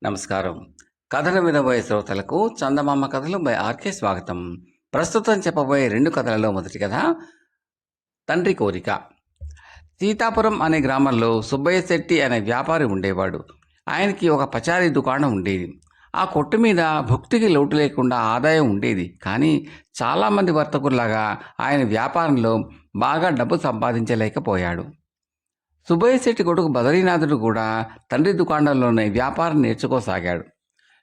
నమస్కారం. కథలు వినబోయే శ్రోతలకు చందమామ కథలు బై ఆర్కే స్వాగతం. ప్రస్తుతం చెప్పబోయే 2 కథలలో మొదటి కథ తండ్రి కోరిక. సీతాపురం అనే గ్రామంలో సుబ్బయ్య శెట్టి అనే వ్యాపారి ఉండేవాడు. ఆయనకి ఒక పచారీ దుకాణం ఉండేది. ఆ కొట్టు మీద భుక్తికి లోటు లేకుండా ఆదాయం ఉండేది. కానీ చాలామంది వర్తకుల్లాగా ఆయన వ్యాపారంలో బాగా డబ్బు సంపాదించలేకపోయాడు. సుబ్బయ్య శెట్టి కొడుకు బదరీనాథుడు కూడా తండ్రి దుకాణంలోనే వ్యాపారం నేర్చుకోసాగాడు.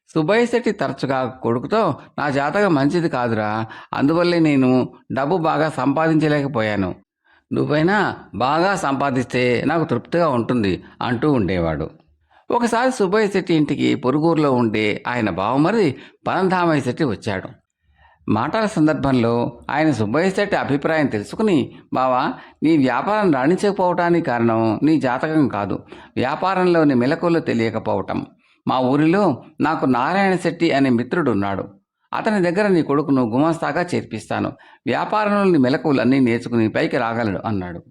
సుబ్బయ్య శెట్టి తరచుగా కొడుకుతో, నా జాతకం మంచిది కాదురా, అందువల్లే నేను డబ్బు బాగా సంపాదించలేకపోయాను. నువ్వైనా బాగా సంపాదిస్తే నాకు తృప్తిగా ఉంటుంది అంటూ ఉండేవాడు. ఒకసారి సుబ్బయ్య శెట్టి ఇంటికి పొరుగురులో ఉండే ఆయన బావమరిది పరంధామయ్య శెట్టి వచ్చాడు. మాటల సందర్భంలో ఆయన సుబ్బయ్య శెట్టి అభిప్రాయం తెలుసుకుని, బావా, నీ వ్యాపారం రాణించకపోవటానికి కారణం నీ జాతకం కాదు, వ్యాపారంలోని మెలకువలు తెలియకపోవటం. మా ఊరిలో నాకు నారాయణ శెట్టి అనే మిత్రుడు ఉన్నాడు. అతని దగ్గర నీ కొడుకును గుమాస్తాగా చేర్పిస్తాను. వ్యాపారంలోని మెలకువలన్నీ నేర్చుకుని పైకి రాగలడు అన్నాడు.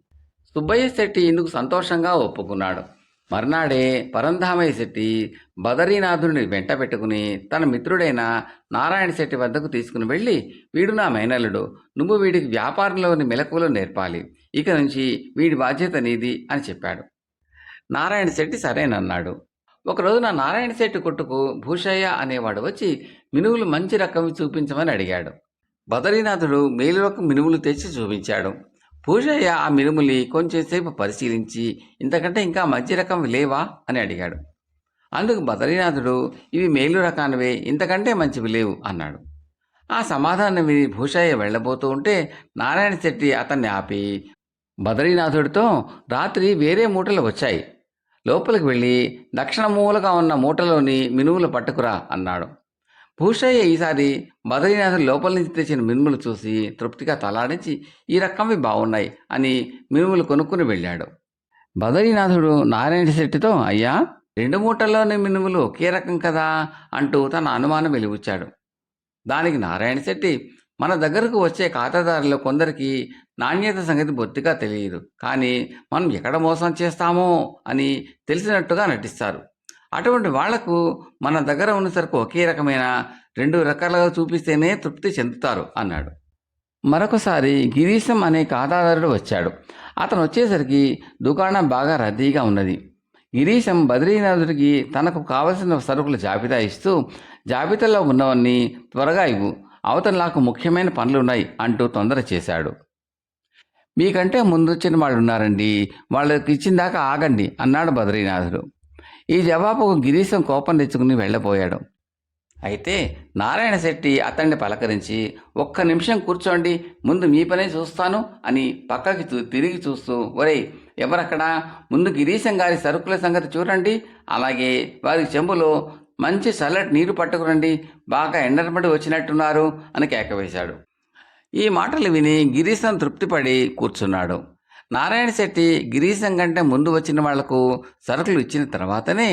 సుబ్బయ్య శెట్టి ఇందుకు సంతోషంగా ఒప్పుకున్నాడు. మర్నాడే పరంధామయ్య శెట్టి బదరీనాథుడిని వెంట పెట్టుకుని తన మిత్రుడైన నారాయణ శెట్టి వద్దకు తీసుకుని వెళ్ళి, వీడు నా మేనల్లుడు, నువ్వు వీడికి వ్యాపారంలోని మెలకువలు నేర్పాలి. ఇక నుంచి వీడి బాధ్యత నీది అని చెప్పాడు. నారాయణ శెట్టి సరేనన్నాడు. ఒకరోజు నా నారాయణ శెట్టి కొట్టుకు భూషయ్య అనేవాడు వచ్చి మినువులు మంచి రకం చూపించమని అడిగాడు. బదరీనాథుడు మేలు రకం మినువులు తెచ్చి చూపించాడు. భూషయ్య ఆ మినుములి కొంచెంసేపు పరిశీలించి, ఇంతకంటే ఇంకా మంచి రకం లేవా అని అడిగాడు. అందుకు బదరీనాథుడు, ఇవి మేలు రకానివే, ఇంతకంటే మంచివి లేవు అన్నాడు. ఆ సమాధానం విని భూషయ్య వెళ్ళబోతూ ఉంటే నారాయణ శెట్టి అతన్ని ఆపి, బదరీనాథుడితో, రాత్రి వేరే మూటలు వచ్చాయి, లోపలికి వెళ్ళి దక్షిణ మూలగా ఉన్న మూటలోని మినుములు పట్టుకురా అన్నాడు. భూషయ్య ఈసారి బదరీనాథుడు లోపల నుంచి తెచ్చిన మినుములు చూసి తృప్తిగా తలాడించి, ఈ రకంవి బాగున్నాయి అని మినుములు కొనుక్కుని వెళ్ళాడు. బదరీనాథుడు నారాయణ శెట్టితో, అయ్యా, 2 మూటల్లోని మినుములు ఒకే రకం కదా అంటూ తన అనుమానం వెలిబుచ్చాడు. దానికి నారాయణ శెట్టి, మన దగ్గరకు వచ్చే ఖాతాదారులు కొందరికి నాణ్యత సంగతి బొత్తిగా తెలియదు, కానీ మనం ఎక్కడ మోసం చేస్తామో అని తెలిసినట్టుగా నటిస్తారు. అటువంటి వాళ్లకు మన దగ్గర ఉన్న సరుకు ఒకే రకమైన 2 రకాలుగా చూపిస్తేనే తృప్తి చెందుతారు అన్నాడు. మరొకసారి గిరీశం అనే ఖాతాదారుడు వచ్చాడు. అతను వచ్చేసరికి దుకాణం బాగా రద్దీగా ఉన్నది. గిరీశం బద్రీనాథుడికి తనకు కావలసిన సరుకుల జాబితా ఇస్తూ, జాబితాలో ఉన్నవన్నీ త్వరగా ఇవ్వు, అవతల నాకు ముఖ్యమైన పనులున్నాయి అంటూ తొందర చేశాడు. మీకంటే ముందొచ్చిన వాళ్ళు ఉన్నారండి, వాళ్ళకి ఇచ్చిందాకా ఆగండి అన్నాడు బద్రీనాథుడు. ఈ జవాబుకు గిరీశం కోపం తెచ్చుకుని వెళ్ళబోయాడు. అయితే నారాయణ శెట్టి అతన్ని పలకరించి, ఒక్క నిమిషం కూర్చోండి, ముందు మీ పనే చూస్తాను అని పక్కకి తిరిగి చూస్తూ, ఒరేయ్, ఎవరక్కడా, ముందు గిరీశం గారి సరుకుల సంగతి చూడండి, అలాగే వారి చెంబులో మంచి చల్లటి నీరు పట్టుకురండి, బాగా ఎండరపడి వచ్చినట్టున్నారు అని కేకవేశాడు. ఈ మాటలు విని గిరీశం తృప్తిపడి కూర్చున్నాడు. నారాయణ శెట్టి గిరీశం కంటే ముందు వచ్చిన వాళ్లకు సరుకులు ఇచ్చిన తర్వాతనే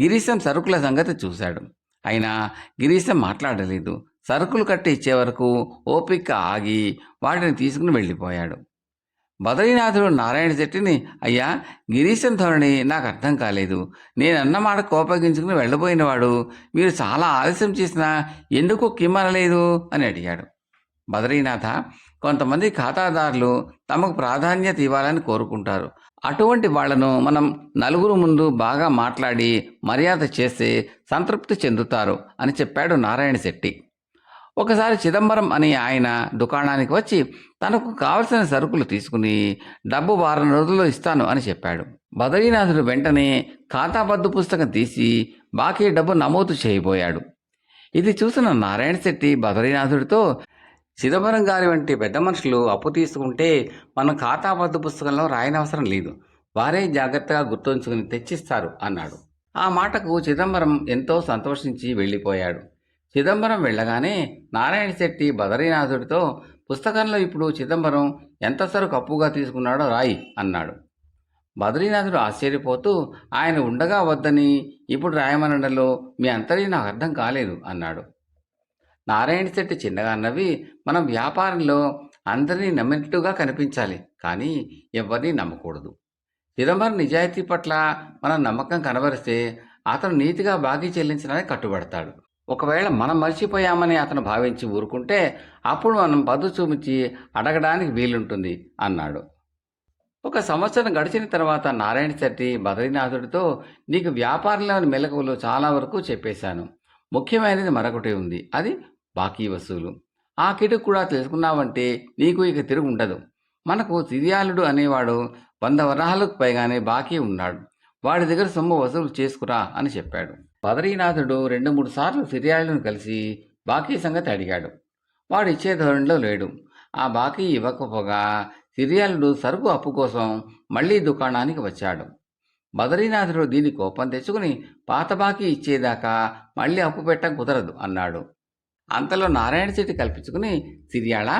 గిరీశం సరుకుల సంగతి చూశాడు. అయినా గిరీశం మాట్లాడలేదు. సరుకులు కట్టి ఇచ్చే వరకు ఓపిక ఆగి వాటిని తీసుకుని వెళ్ళిపోయాడు. బదరీనాథుడు నారాయణ శెట్టిని, అయ్యా, గిరీశం ధోరణి నాకు అర్థం కాలేదు, నేనన్న మాట కోపగించుకుని వెళ్ళబోయినవాడు మీరు చాలా ఆలస్యం చేసినా ఎందుకు కిమ్మనలేదు అని అడిగాడు. బదరీనాథ, కొంతమంది ఖాతాదారులు తమకు ప్రాధాన్యత ఇవ్వాలని కోరుకుంటారు. అటువంటి వాళ్లను మనం నలుగురు ముందు బాగా మాట్లాడి మర్యాద చేస్తే సంతృప్తి చెందుతారు అని చెప్పాడు నారాయణ శెట్టి. ఒకసారి చిదంబరం అనే ఆయన దుకాణానికి వచ్చి తనకు కావలసిన సరుకులు తీసుకుని డబ్బు 2 రోజుల్లో ఇస్తాను అని చెప్పాడు. బదరీనాథుడు వెంటనే ఖాతాబద్దు పుస్తకం తీసి బాకీ డబ్బు నమోదు చేయబోయాడు. ఇది చూసిన నారాయణ శెట్టి బదరీనాథుడితో, చిదంబరం గారి వంటి పెద్ద మనుషులు అప్పు తీసుకుంటే మనం ఖాతాబద్దు పుస్తకంలో రాయనవసరం లేదు, వారే జాగ్రత్తగా గుర్తుంచుకుని తెచ్చిస్తారు అన్నాడు. ఆ మాటకు చిదంబరం ఎంతో సంతోషించి వెళ్ళిపోయాడు. చిదంబరం వెళ్ళగానే నారాయణ శెట్టి బదరీనాథుడితో, పుస్తకంలో ఇప్పుడు చిదంబరం ఎంత సరుకు అప్పుగా తీసుకున్నాడో రాయి అన్నాడు. బదరీనాథుడు ఆశ్చర్యపోతూ, ఆయన ఉండగా వద్దని ఇప్పుడు రాయమనడంలో మీ అంతరి నాకు అర్థం కాలేదు అన్నాడు. నారాయణ శెట్టి చిన్నగా నవ్వి, మనం వ్యాపారంలో అందరినీ నమ్మినట్టుగా కనిపించాలి, కానీ ఎవరిని నమ్మకూడదు. చిదంబరం నిజాయితీ పట్ల మనం నమ్మకం కనబరిస్తే అతను నీతిగా బాకీ చెల్లించడానికి కట్టుబడతాడు. ఒకవేళ మనం మర్చిపోయామని అతను భావించి ఊరుకుంటే అప్పుడు మనం పద్దు చూపించి అడగడానికి వీలుంటుంది అన్నాడు. ఒక సంవత్సరం గడిచిన తర్వాత నారాయణ శెట్టి బద్రీనాథుడితో, నీకు వ్యాపారంలోని మెలకువలు చాలా వరకు చెప్పేశాను. ముఖ్యమైనది మరొకటి ఉంది, అది బాకీ వసూలు. ఆ కిటుకు కూడా తెలుసుకున్నావంటే నీకు ఇక తిరుగు ఉండదు. మనకు సిరియాలుడు అనేవాడు 100 వరహాలకు పైగానే బాకీ ఉన్నాడు. వాడి దగ్గర సొమ్ము వసూలు చేసుకురా అని చెప్పాడు. బద్రీనాథుడు 2-3 సార్లు సిరియాలును కలిసి బాకీ సంగతి అడిగాడు. వాడు ఇచ్చే ధోరణిలో లేడు. ఆ బాకీ ఇవ్వకపోగా సిరియాలుడు సరుకు అప్పు కోసం మళ్లీ దుకాణానికి వచ్చాడు. బద్రీనాథుడు దీని కోపం తెచ్చుకుని, పాత బాకీ ఇచ్చేదాకా మళ్ళీ అప్పు పెట్టం కుదరదు అన్నాడు. అంతలో నారాయణ శెట్టి కల్పించుకుని, సిరియాళ,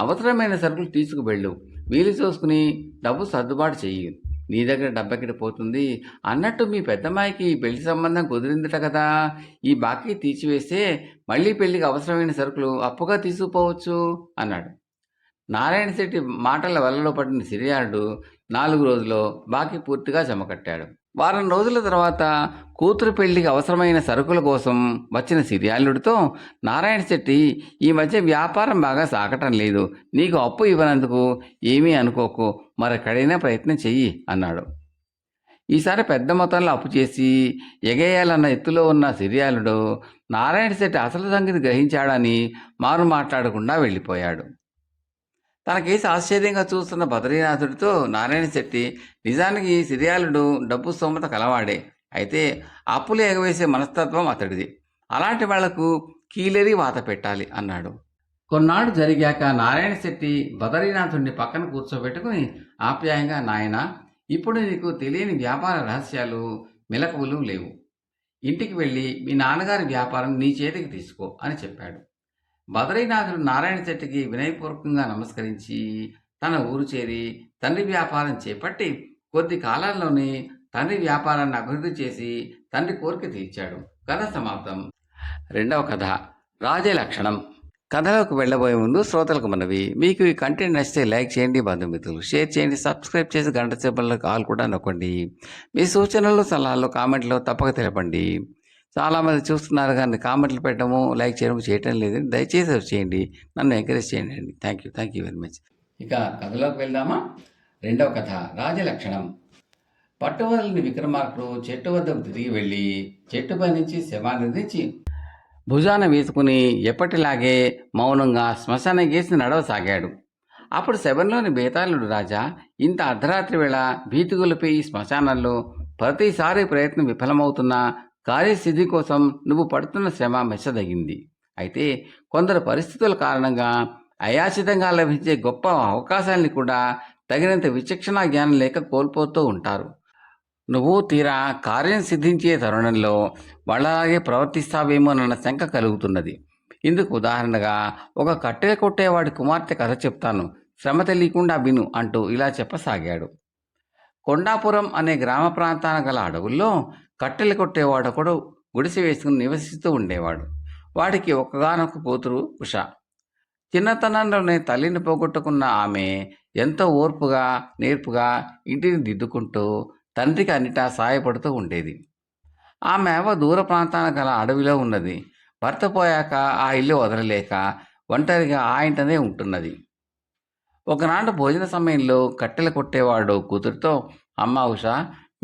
అవసరమైన సరుకులు తీసుకువెళ్ళు, వీలు చూసుకుని డబ్బు సర్దుబాటు చెయ్యి. నీ దగ్గర డబ్బెక్కడి పోతుంది అన్నట్టు మీ పెద్దమ్మాయికి పెళ్లి సంబంధం కుదిరిందట కదా, ఈ బాకీ తీసివేస్తే మళ్ళీ పెళ్లికి అవసరమైన సరుకులు అప్పుగా తీసుకుపోవచ్చు అన్నాడు. నారాయణ శెట్టి మాటల వలలో పడిన సిరియాలుడు 4 రోజుల్లో బాకీ పూర్తిగా జమకట్టాడు. వారం రోజుల తర్వాత కూతురు పెళ్లికి అవసరమైన సరుకుల కోసం వచ్చిన సిరియాలుడితో నారాయణ శెట్టి, ఈ మధ్య వ్యాపారం బాగా సాగటం లేదు, నీకు అప్పు ఇవ్వనందుకు ఏమీ అనుకోకు, మరెక్కడైనా ప్రయత్నం చెయ్యి అన్నాడు. ఈసారి పెద్ద మొత్తంలో అప్పు చేసి ఎగేయాలన్న ఎత్తులో ఉన్న సిరియాలుడు నారాయణ శెట్టి అసలు సంగతి గ్రహించాడని మారు మాట్లాడకుండా వెళ్ళిపోయాడు. తన కేసు ఆశ్చర్యంగా చూస్తున్న బద్రీనాథుడితో నారాయణ శెట్టి, నిజానికి సిరియాలుడు డబ్బు స్తోమత కలవాడే, అయితే అప్పులు ఎగవేసే మనస్తత్వం అతడిది. అలాంటి వాళ్లకు కీలేరి వాత పెట్టాలి అన్నాడు. కొన్నాళ్ళు జరిగాక నారాయణ శెట్టి బద్రీనాథుడిని పక్కన కూర్చోబెట్టుకుని ఆప్యాయంగా, నాయనా, ఇప్పుడు నీకు తెలియని వ్యాపార రహస్యాలు మెలకువలు లేవు. ఇంటికి వెళ్ళి మీ నాన్నగారి వ్యాపారం నీ చేతికి తీసుకో అని చెప్పాడు. బద్రీనాథుడు నారాయణ శెట్టికి వినయపూర్వకంగా నమస్కరించి తన ఊరు చేరి తండ్రి వ్యాపారం చేపట్టి కొద్ది కాలంలోనే తండ్రి వ్యాపారాన్ని అభివృద్ధి చేసి తండ్రి కోరిక తీర్చాడు. కథ సమాప్తం. 2వ కథ, రాజలక్షణం. కథలోకి వెళ్ళబోయే ముందు శ్రోతలకు మనవి, మీకు ఈ కంటెంట్ నచ్చితే లైక్ చేయండి, బంధుమిత్రులు షేర్ చేయండి, సబ్స్క్రైబ్ చేసి గంట సేపల్లో కాల్ కూడా నొక్కండి. మీ సూచనలు సలహాలు కామెంట్లో తప్పక తెలపండి. చాలామంది చూస్తున్నారు కానీ కామెంట్లు పెట్టడము లైక్ చేయడం లేదు. దయచేసి అవి చేయండి, నన్ను ఎంకరేజ్ చేయండి. Thank you very much. ఇక కథలోకి వెళ్దామా. 2వ కథ, రాజలక్షణం. పట్టువదలని విక్రమార్కుడు చెట్టు వద్దకు తిరిగి వెళ్ళి చెట్టుపై నుంచి శవాన్ని దించి భుజాన వేసుకుని ఎప్పటిలాగే మౌనంగా శ్మశానం గేసి నడవసాగాడు. అప్పుడు శవంలోని బేతాళుడు, రాజా, ఇంత అర్ధరాత్రి వేళ భీతిగొలిపి ఈ శ్మశానంలో ప్రతిసారి ప్రయత్నం విఫలమవుతున్నా కార్యసిద్ధి కోసం నువ్వు పడుతున్న శ్రమ మెచ్చదగింది. అయితే కొందరు పరిస్థితుల కారణంగా అయాచితంగా లభించే గొప్ప అవకాశాలని కూడా తగినంత విచక్షణ జ్ఞానం లేక కోల్పోతూ ఉంటారు. నువ్వు తీరా కార్యం సిద్ధించే తరుణంలో వాళ్ళలాగే ప్రవర్తిస్తావేమోనన్న శంక కలుగుతున్నది. ఇందుకు ఉదాహరణగా ఒక కట్టెల కొట్టేవాడి కుమార్తె కథ చెప్తాను, శ్రమ తెలియకుండా విను అంటూ ఇలా చెప్పసాగాడు. కొండాపురం అనే గ్రామ ప్రాంతాన గల అడవుల్లో కట్టెలు కొట్టేవాడొకడు గుడిసె వేసుకుని నివసిస్తూ ఉండేవాడు. వాడికి ఒక్కగానొక్క కూతురు ఉష. చిన్నతనంలోనే తల్లిని పోగొట్టుకున్న ఆమె ఎంతో ఓర్పుగా నేర్పుగా ఇంటిని దిద్దుకుంటూ తండ్రికి అన్నిటా సాయపడుతూ ఉండేది. ఆమె అవ్వ దూర ప్రాంతాన గల అడవిలో ఉన్నది. భర్త పోయాక ఆ ఇల్లు వదలలేక ఒంటరిగా ఆ ఇంటనే ఉంటున్నది. ఒకనాడు భోజన సమయంలో కట్టెలు కొట్టేవాడు కూతురితో, అమ్మా ఉష,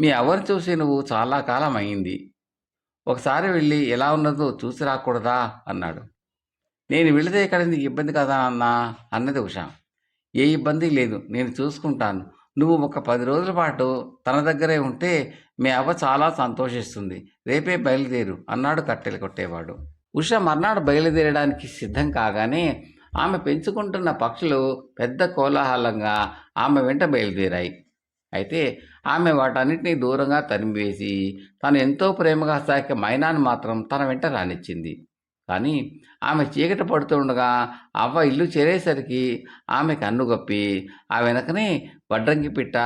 మీ అవ్వను చూసి నువ్వు చాలా కాలం అయింది, ఒకసారి వెళ్ళి ఎలా ఉన్నదో చూసి రాకూడదా అన్నాడు. నేను వెళితే ఇక్కడ నీకు ఇబ్బంది కదా అన్నా అన్నది ఉష. ఏ ఇబ్బంది లేదు, నేను చూసుకుంటాను, నువ్వు ఒక 10 రోజుల పాటు తన దగ్గరే ఉంటే మీ అవ్వ చాలా సంతోషిస్తుంది, రేపే బయలుదేరు అన్నాడు కట్టెలు కొట్టేవాడు. ఉష మర్నాడు బయలుదేరడానికి సిద్ధం కాగానే ఆమె పెంచుకుంటున్న పక్షులు పెద్ద కోలాహలంగా ఆమె వెంట బయలుదేరాయి. అయితే ఆమె వాటన్నిటినీ దూరంగా తరిమివేసి తను ఎంతో ప్రేమగా సాకే మైనాను మాత్రం తన వెంట రానిచ్చింది. కానీ ఆమె చీకట పడుతుండగా అవ్వ ఇల్లు చేరేసరికి ఆమె కన్నుగప్పి ఆ వెనకనే వడ్రంగి పిట్ట,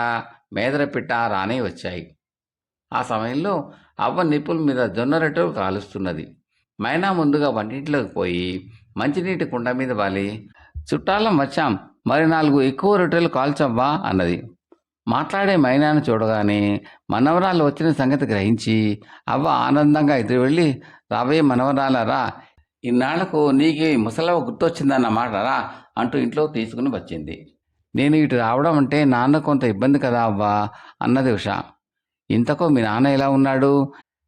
మేదర పిట్ట రానే వచ్చాయి. ఆ సమయంలో అవ్వ నిప్పుల మీద జొన్న రొట్టెలు కాలుస్తున్నది. మైనా ముందుగా వంటింట్లోకి పోయి మంచినీటి కుండ మీద వాలి, చుట్టాలం వచ్చాం, మరి 4 ఎక్కువ రొట్టెలు కాల్చవ్వా అన్నది. మాట్లాడే మైనాను చూడగానే మనవరాలు వచ్చిన సంగతి గ్రహించి అవ్వ ఆనందంగా ఎదురు వెళ్ళి, రాబోయే మనవరాలరా, ఇన్నాళ్లకు నీకు ఈ ముసలవ్వ గుర్తొచ్చిందన్నమాట రా అంటూ ఇంట్లో తీసుకుని వచ్చింది. నేను ఇటు రావడం అంటే నాన్న కొంత ఇబ్బంది కదా అవ్వా అన్నది ఉష. ఇంతకో మీ నాన్న ఎలా ఉన్నాడు?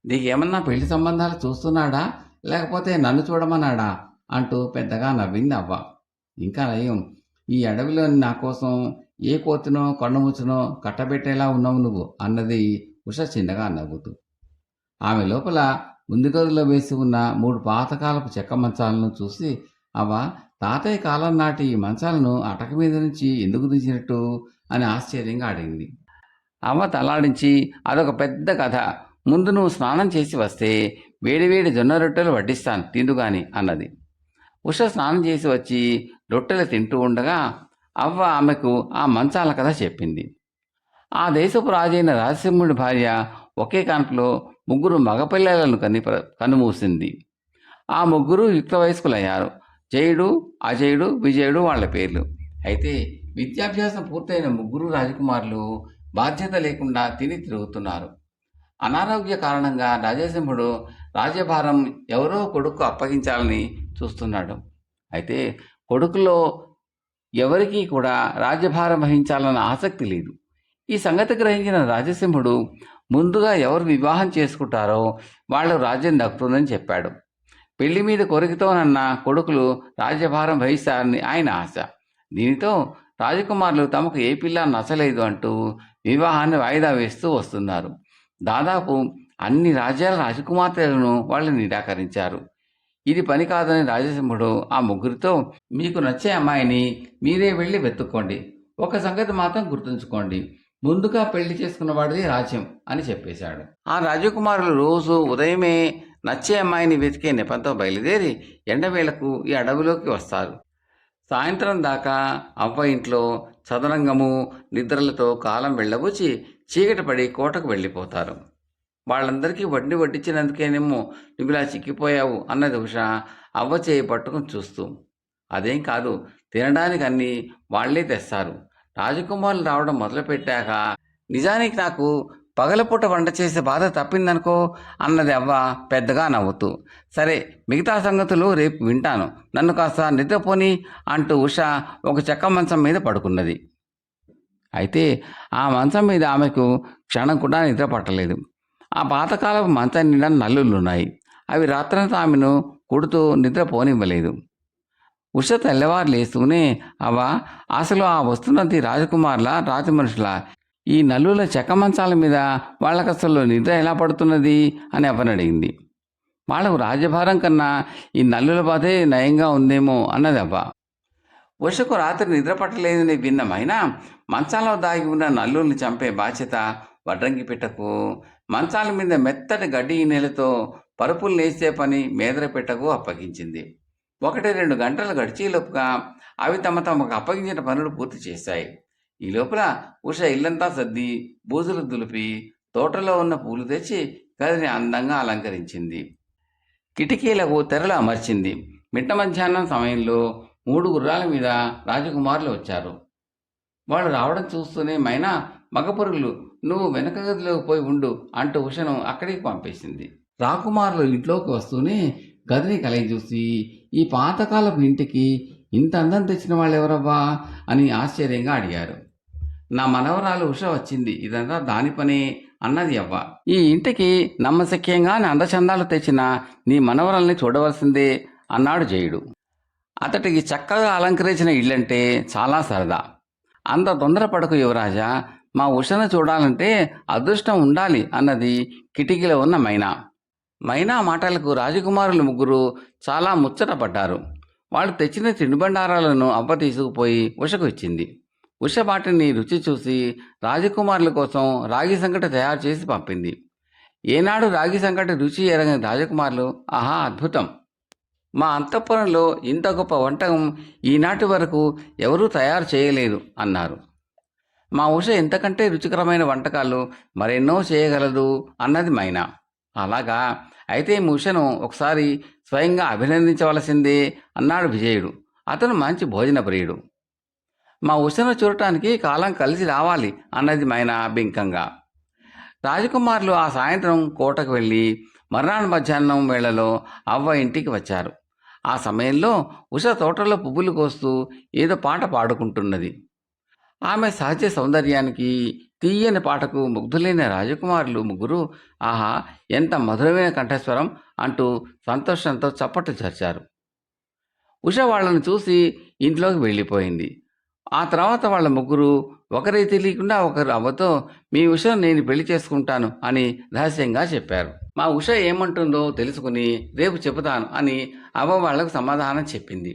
నీకేమన్నా పెళ్లి సంబంధాలు చూస్తున్నాడా, లేకపోతే నన్ను చూడమన్నాడా అంటూ పెద్దగా నవ్వింది అవ్వ. ఇంకా నయం, ఈ అడవిలో నా కోసం ఏ కోతినో కొండముచ్చునో కట్టబెట్టేలా ఉన్నావు నువ్వు అన్నది ఉష చిన్నగా నవ్వుతూ. ఆమె లోపల ముందు గదిలో వేసి ఉన్న 3 పాతకాలపు చెక్క మంచాలను చూసి, అవ్వ, తాతయ్య కాలం నాటి ఈ మంచాలను అటక మీద నుంచి ఎందుకు దించినట్టు అని ఆశ్చర్యంగా అడిగింది. అవ్వ తలాడించి, అదొక పెద్ద కథ, ముందు నువ్వు స్నానం చేసి వస్తే వేడివేడి జొన్న రొట్టెలు వడ్డిస్తాను తిందుగాని అన్నది. ఉష స్నానం చేసి వచ్చి రొట్టెలు తింటూ ఉండగా అవ్వ ఆమెకు ఆ మంచాల కథ చెప్పింది. ఆ దేశపు రాజైన రాజసింహుడి భార్య ఒకే కాన్పులో 3 మగపిల్లలను కన్నుమూసింది. ఆ 3 యుక్త వయస్కులయ్యారు. జయుడు, అజయుడు, విజయుడు వాళ్ళ పేర్లు. అయితే విద్యాభ్యాసం పూర్తయిన 3 రాజకుమారులు బాధ్యత లేకుండా తిని తిరుగుతున్నారు. అనారోగ్య కారణంగా రాజసింహుడు రాజ్యభారం ఎవరో కొడుకు అప్పగించాలని చూస్తున్నాడు. అయితే కొడుకులో ఎవరికీ కూడా రాజ్యభారం వహించాలన్న ఆసక్తి లేదు. ఈ సంగతి గ్రహించిన రాజసింహుడు ముందుగా ఎవరు వివాహం చేసుకుంటారో వాళ్ళు రాజ్యం దక్కుతుందని చెప్పాడు. పెళ్లి మీద కోరికతోనన్న కొడుకులు రాజ్యభారం వహిస్తారని ఆయన ఆశ. దీనితో రాజకుమారులు తమకు ఏ పిల్ల నచ్చలేదు అంటూ వివాహాన్ని వాయిదా వేస్తూ వస్తున్నారు. దాదాపు అన్ని రాజ్యాల రాజకుమార్తెలను వాళ్ళు నిరాకరించారు. ఇది పని కాదని రాజసింహుడు ఆ 3తో, మీకు నచ్చే అమ్మాయిని మీరే వెళ్ళి వెతుక్కోండి, ఒక సంగతి మాత్రం గుర్తుంచుకోండి, ముందుగా పెళ్లి చేసుకున్న వాడిది రాజ్యం అని చెప్పేశాడు. ఆ రాజకుమారులు రోజు ఉదయమే నచ్చే అమ్మాయిని వెతికే నెపంతో బయలుదేరి ఎండవేళకు ఈ అడవిలోకి వస్తారు. సాయంత్రం దాకా అవ్వ ఇంట్లో చదరంగము నిద్రలతో కాలం వెళ్ళబుచ్చి చీకటి పడి కోటకు వెళ్ళిపోతారు. వాళ్ళందరికీ వడ్డీ వడ్డించినందుకేనేమో నువ్విలా చిక్కిపోయావు అన్నది ఉష అవ్వ చేయి పట్టుకుని చూస్తూ. అదేం కాదు, తినడానికి అన్నీ వాళ్లే తెస్తారు. రాజకుమారులు రావడం మొదలుపెట్టాక నిజానికి నాకు పగలపూట వంట చేసే బాధ తప్పిందనుకో అన్నది అవ్వ పెద్దగా నవ్వుతూ. సరే, మిగతా సంగతులు రేపు వింటాను, నన్ను కాస్త నిద్రపోని అంటూ ఉష ఒక చెక్క మంచం మీద పడుకున్నది. అయితే ఆ మంచం మీద ఆమెకు క్షణం కూడా నిద్ర పట్టలేదు. ఆ పాతకాలపు మంచం నిండా నల్లులున్నాయి. అవి రాత్రంతా ఆమెను కుడుతూ నిద్ర పోనివ్వలేదు. ఉష తెల్లవారు లేస్తూనే, అవ్వ, అసలు ఆ వస్తున్నది రాజకుమారుల రాజమనుషుల, ఈ నల్లుల చెక్క మంచాల మీద వాళ్ళకు అసలు నిద్ర ఎలా పడుతున్నది అని అవ్వనడిగింది. వాళ్లకు రాజ్యభారం కన్నా ఈ నల్లుల బాధే నయంగా ఉందేమో అన్నది అవ్వ. ఉషకు రాత్రి నిద్ర పట్టలేదని విన్న మైనా మంచాలలో దాగి ఉన్న నల్లుల్ని చంపే బాధ్యత వడ్రంగి పెట్టకు, మంచాల మీద మెత్తటి గడ్డి నెలతో పరుపులు నేసే పని మేదర పెట్టకు అప్పగించింది. 1-2 గంటలు గడిచేలోపుగా అవి తమకు అప్పగించిన పనులు పూర్తి చేశాయి. ఈ లోపల ఉష ఇల్లంతా సర్ది బూజులు దులిపి తోటలో ఉన్న పూలు తెచ్చి గదిని అందంగా అలంకరించింది. కిటికీలకు తెరలు అమర్చింది. మిట్ట మధ్యాహ్నం సమయంలో 3 గుర్రాల మీద రాజకుమారులు వచ్చారు. వాళ్ళు రావడం చూస్తూనే మైనా, మగపురుగులు, నువ్వు వెనక గదిలోకి పోయి ఉండు అంటూ ఉషను అక్కడికి పంపేసింది. రాకుమారులు ఇంట్లోకి వస్తూనే గదిని కలిగి చూసి, ఈ పాతకాలపు ఇంటికి ఇంత అందం తెచ్చిన వాళ్ళు ఎవరవ్వా అని ఆశ్చర్యంగా అడిగారు. నా మనవరాలు ఉష వచ్చింది, ఇదంతా దాని పనే అన్నది అవ్వ. ఈ ఇంటికి నమ్మశక్యంగా అందచందాలు తెచ్చిన నీ మనవరాల్ని చూడవలసిందే అన్నాడు జయుడు. అతడికి చక్కగా అలంకరించిన ఇల్లంటే చాలా సరదా. అంత తొందరపడకు యువరాజా, మా ఉషను చూడాలంటే అదృష్టం ఉండాలి అన్నది కిటికీలో ఉన్న మైనా. మైనా మాటలకు రాజకుమారులు 3 చాలా ముచ్చటపడ్డారు. వాళ్ళు తెచ్చిన తినుబండారాలను అవ్వ తీసుకుపోయి ఉషకు ఇచ్చింది. ఉష వాటిని రుచి చూసి రాజకుమారుల కోసం రాగి సంకటి తయారు చేసి పంపింది. ఏనాడు రాగి సంకటి రుచి ఎరగని రాజకుమారులు, ఆహా అద్భుతం, మా అంతఃపురంలో ఇంత గొప్ప వంటకం ఈనాటి వరకు ఎవరూ తయారు చేయలేదు అన్నారు. మా ఉష ఇంతకంటే రుచికరమైన వంటకాలు మరెన్నో చేయగలదు అన్నది మైనా. అలాగా, అయితే మీ ఉషను ఒకసారి స్వయంగా అభినందించవలసిందే అన్నాడు విజయుడు. అతను మంచి భోజన ప్రియుడు. మా ఉషను చూడటానికి కాలం కలిసి రావాలి అన్నది మైనా బింకంగా. రాజకుమారులు ఆ సాయంత్రం కోటకు వెళ్ళి మర్నాడు మధ్యాహ్నం వేళలో అవ్వ ఇంటికి వచ్చారు. ఆ సమయంలో ఉష తోటలో పువ్వులు కోస్తూ ఏదో పాట పాడుకుంటున్నది. ఆమె సహజ సౌందర్యానికి, తీయని పాటకు ముగ్ధులైన రాజకుమారులు ముగ్గురు ఆహా, ఎంత మధురమైన కంఠస్వరం అంటూ సంతోషంతో చప్పట్లు చరిచారు. ఉష వాళ్ళని చూసి ఇంట్లోకి వెళ్ళిపోయింది. ఆ తర్వాత వాళ్ళ ముగ్గురు ఒకరి తెలియకుండా ఒకరు అవ్వతో మీ ఉషను నేను పెళ్లి చేసుకుంటాను అని రహస్యంగా చెప్పారు. మా ఉష ఏమంటుందో తెలుసుకుని రేపు చెబుతాను అని అవ్వ వాళ్లకు సమాధానం చెప్పింది.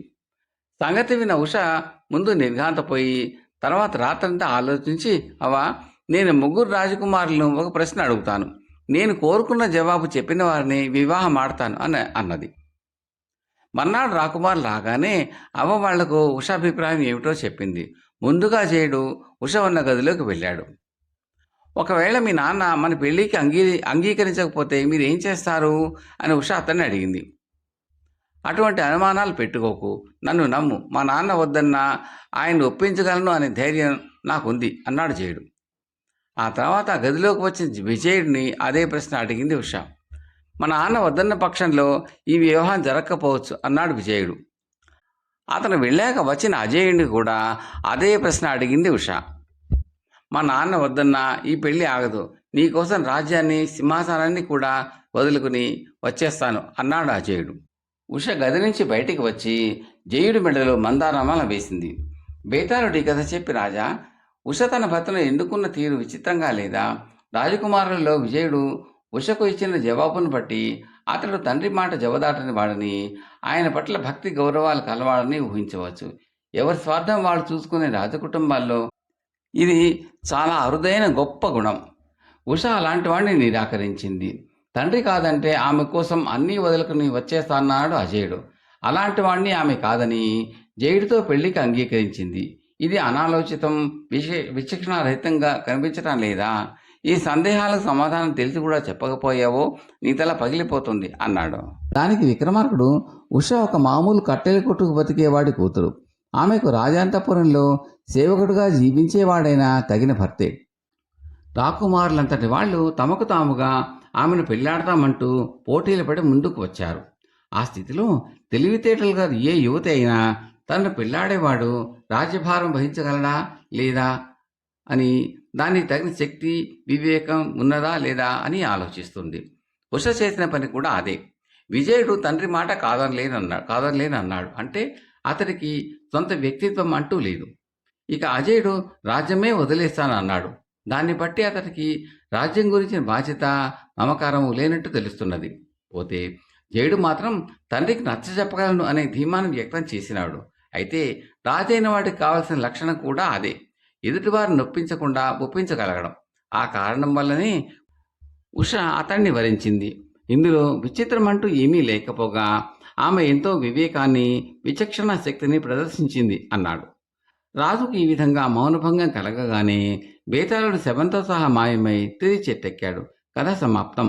సంగతి విన్న ఉష ముందు నిర్ఘాంతపోయి తర్వాత రాత్రంతా ఆలోచించి అవ్వ, నేను ముగ్గురు రాజకుమారులను ఒక ప్రశ్న అడుగుతాను. నేను కోరుకున్న జవాబు చెప్పిన వారిని వివాహం ఆడతాను అని అన్నది. మర్నాడు రాకుమారులు రాగానే అవ్వ వాళ్లకు ఉష అభిప్రాయం ఏమిటో చెప్పింది. ముందుగా జయుడు ఉష ఉన్న గదిలోకి వెళ్ళాడు. ఒకవేళ మీ నాన్న మన పెళ్లికి అంగీకరించకపోతే మీరు ఏం చేస్తారు అని ఉష అతన్ని అడిగింది. అటువంటి అనుమానాలు పెట్టుకోకు, నన్ను నమ్ము, మా నాన్న వద్దన్నా ఆయన్ని ఒప్పించగలను అనే ధైర్యం నాకుంది అన్నాడు జయుడు. ఆ తర్వాత గదిలోకి వచ్చిన విజయుడిని అదే ప్రశ్న అడిగింది ఉష. మా నాన్న వద్దన్న పక్షంలో ఈ వివాహం జరగకపోవచ్చు అన్నాడు విజయుడు. అతను వెళ్ళాక వచ్చిన అజయుడిని కూడా అదే ప్రశ్న అడిగింది ఉష. మా నాన్న వద్దన్నా ఈ పెళ్లి ఆగదు, నీకోసం రాజ్యాన్ని సింహాసనాన్ని కూడా వదులుకుని వచ్చేస్తాను అన్నాడు అజయుడు. ఉష గది నుంచి బయటికి వచ్చి జయుడి మెడలో మందారమాల వేసింది. బేతాళుడి కథ చెప్పి రాజా, ఉష తన భర్తను ఎన్నుకున్న తీరు విచిత్రంగా లేదా? రాజకుమారులలో విజయుడు ఉషకు ఇచ్చిన జవాబును బట్టి అతడు తండ్రి మాట జవదాటని వాడని, ఆయన పట్ల భక్తి గౌరవాలు కలవాడని ఊహించవచ్చు. ఎవరి స్వార్థం వాళ్ళు చూసుకునే రాజకుటుంబాల్లో ఇది చాలా అరుదైన గొప్ప గుణం. ఉష అలాంటి వాడిని నిరాకరించింది. తండ్రి కాదంటే ఆమె కోసం అన్నీ వదులుకుని వచ్చేస్తాన్నాడు అజయుడు. అలాంటి వాడిని ఆమె కాదని జయుడితో పెళ్లికి అంగీకరించింది. ఇది అనాలోచితం, విచక్షణారహితంగా కనిపించటం లేదా? ఈ సందేహాలకు సమాధానం తెలిసి కూడా చెప్పకపోయావో నీ తల పగిలిపోతుంది అన్నాడు. దానికి విక్రమార్కుడు, ఉష ఒక మామూలు కట్టెల కొట్టుకు బతికేవాడి కూతురు. ఆమెకు రాజాంతపురంలో సేవకుడుగా జీవించేవాడైనా తగిన భర్తే. రాకుమారులంతటి వాళ్ళు తమకు తాముగా ఆమెను పెళ్లాడతామంటూ పోటీలు పడి ముందుకు వచ్చారు. ఆ స్థితిలో తెలివితేటలుగా ఏ యువతి అయినా తనను పెళ్లాడేవాడు రాజ్యభారం వహించగలడా లేదా అని, దానికి తగిన శక్తి వివేకం ఉన్నదా లేదా అని ఆలోచిస్తుంది. ఉష చేసిన పని కూడా అదే. విజయుడు తండ్రి మాట కాదనలేనన్నాడు అంటే అతడికి సొంత వ్యక్తిత్వం అంటూ లేదు. ఇక అజయుడు రాజ్యమే వదిలేస్తానన్నాడు. దాన్ని బట్టి అతడికి రాజ్యం గురించిన బాధ్యత, మమకారము లేనట్టు తెలుస్తున్నది. పోతే జయుడు మాత్రం తండ్రికి నచ్చజెప్పగలను అనే ధీమాను వ్యక్తం చేసినాడు. అయితే రాజైన వాడికి కావలసిన లక్షణం కూడా అదే, ఎదుటివారిని నొప్పించకుండా ఒప్పించగలగడం. ఆ కారణం వల్లనే ఉష అతన్ని వరించింది. ఇందులో విచిత్రమంటూ ఏమీ లేకపోగా ఆమె ఎంతో వివేకాన్ని, విచక్షణ శక్తిని ప్రదర్శించింది అన్నాడు. రాజుకు ఈ విధంగా మౌనభంగం కలగగానే బేతాళుడు శవంతో సహా మాయమై తిరిగి చెట్టెక్కాడు. కథ సమాప్తం.